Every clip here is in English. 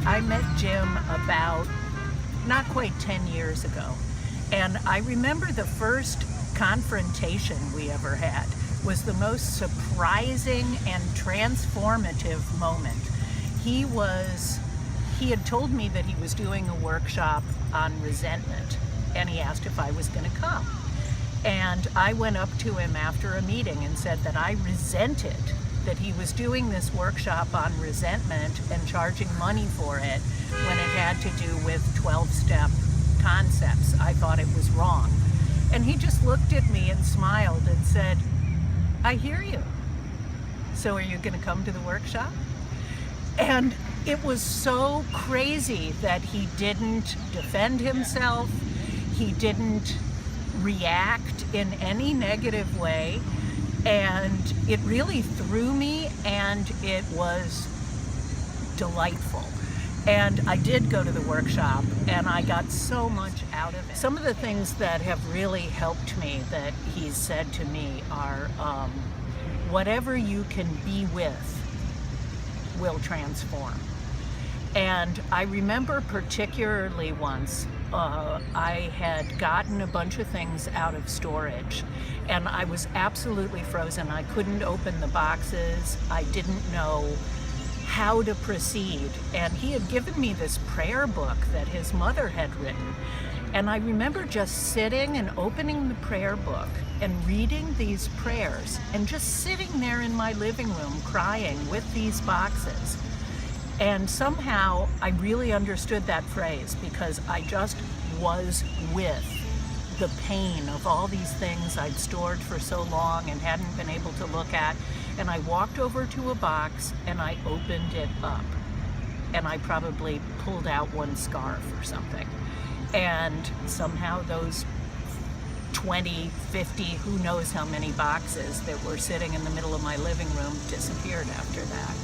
I met Jim about not quite 10 years ago. And I remember the first confrontation we ever had was the most surprising and transformative moment. He had told me that he was doing a workshop on resentment, and he asked if I was going to come. And I went up to him after a meeting and said that I resented that he was doing this workshop on resentment and charging money for it when it had to do with 12-step concepts. I thought it was wrong. And he just looked at me and smiled and said, I hear you. So are you going to come to the workshop? And it was so crazy that he didn't defend himself. He didn't react in any negative way. And it really threw me, and it was delightful. And I did go to the workshop, and I got so much out of it. Some of the things that have really helped me that he's said to me are, whatever you can be with will transform. And I remember particularly once, I had gotten a bunch of things out of storage, and I was absolutely frozen. I couldn't open the boxes. I didn't know how to proceed. And he had given me this prayer book that his mother had written. And I remember just sitting and opening the prayer book and reading these prayers and just sitting there in my living room crying with these boxes. And somehow I really understood that phrase, because I just was with the pain of all these things I'd stored for so long and hadn't been able to look at. And I walked over to a box and I opened it up. And I probably pulled out one scarf or something. And somehow those 20, 50, who knows how many boxes that were sitting in the middle of my living room disappeared after that.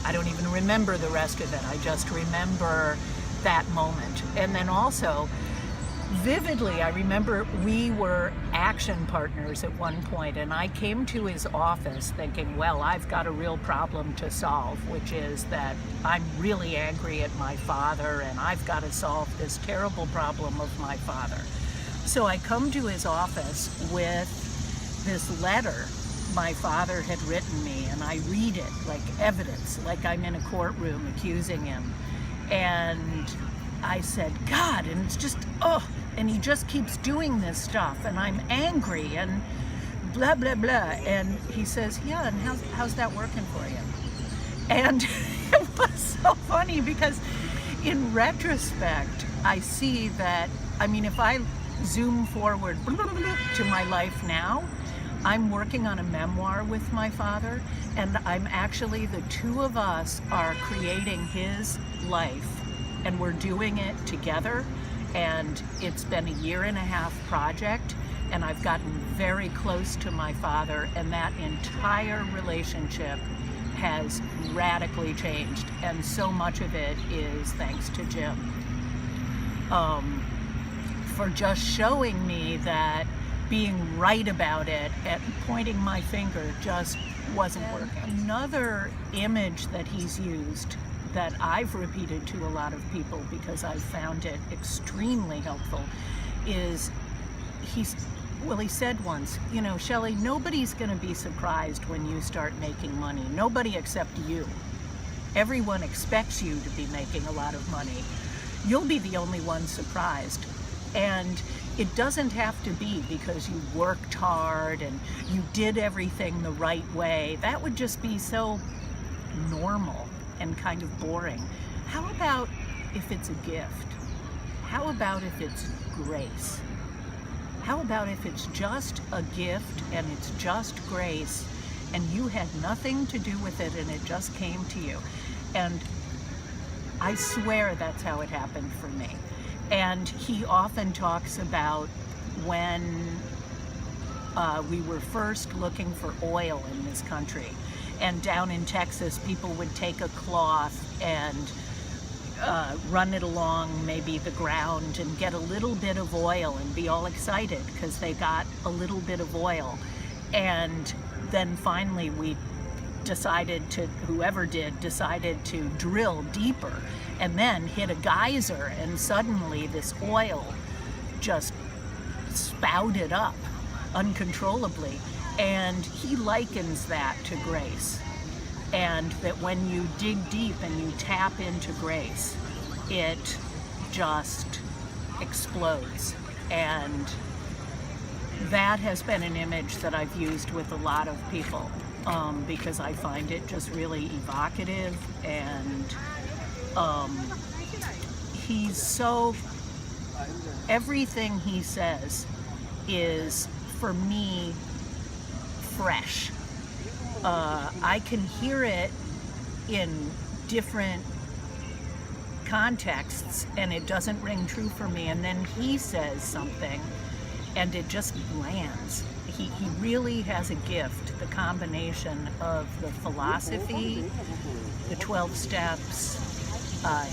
I don't even remember the rest of it. I just remember that moment. And then also, vividly, I remember we were action partners at one point, and I came to his office thinking, well, I've got a real problem to solve, which is that I'm really angry at my father, and I've got to solve this terrible problem of my father. So I come to his office with this letter my father had written me, and I read it like evidence, like I'm in a courtroom accusing him. And I said, God, and it's just, and he just keeps doing this stuff, and I'm angry, and blah, blah, blah. And he says, yeah, and how's that working for you? And it was so funny, because in retrospect, I see that, I mean, if I zoom forward to my life now, I'm working on a memoir with my father, and I'm actually, the two of us are creating his life, and we're doing it together. And it's been a 1.5-year project, and I've gotten very close to my father, and that entire relationship has radically changed, and so much of it is thanks to Jim, for just showing me that being right about it and pointing my finger just wasn't working. Another image that he's used that I've repeated to a lot of people because I've found it extremely helpful is he said once, you know, Shelley, nobody's going to be surprised when you start making money. Nobody except you. Everyone expects you to be making a lot of money. You'll be the only one surprised. And it doesn't have to be because you worked hard and you did everything the right way. That would just be so normal and kind of boring. How about if it's a gift? How about if it's grace? How about if it's just a gift and it's just grace and you had nothing to do with it and it just came to you? And I swear that's how it happened for me. And he often talks about when we were first looking for oil in this country. And down in Texas, people would take a cloth and run it along maybe the ground and get a little bit of oil and be all excited because they got a little bit of oil. And then finally whoever decided to drill deeper and then hit a geyser, and suddenly this oil just spouted up uncontrollably. And he likens that to grace, and that when you dig deep and you tap into grace, it just explodes. And that has been an image that I've used with a lot of people, because I find it just really evocative. And he's so, everything he says is, for me, fresh. I can hear it in different contexts and it doesn't ring true for me, and then he says something and it just lands. He really has a gift, the combination of the philosophy, the 12 steps,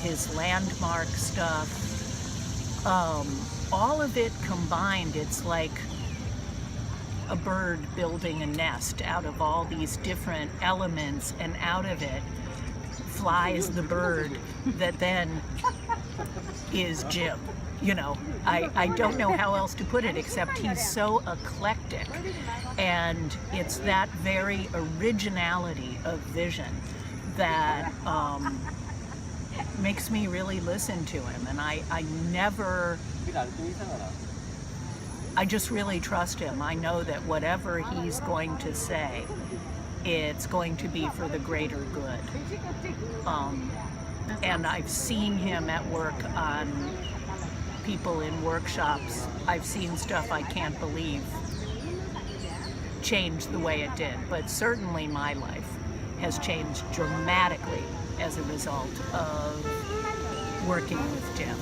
his landmark stuff, all of it combined. It's like a bird building a nest out of all these different elements, and out of it flies the bird that then is Jim. You know, I don't know how else to put it except he's so eclectic, and it's that very originality of vision that makes me really listen to him. And I just really trust him. I know that whatever he's going to say, it's going to be for the greater good. And I've seen him at work on people in workshops. I've seen stuff I can't believe change the way it did. But certainly my life has changed dramatically as a result of working with Jim.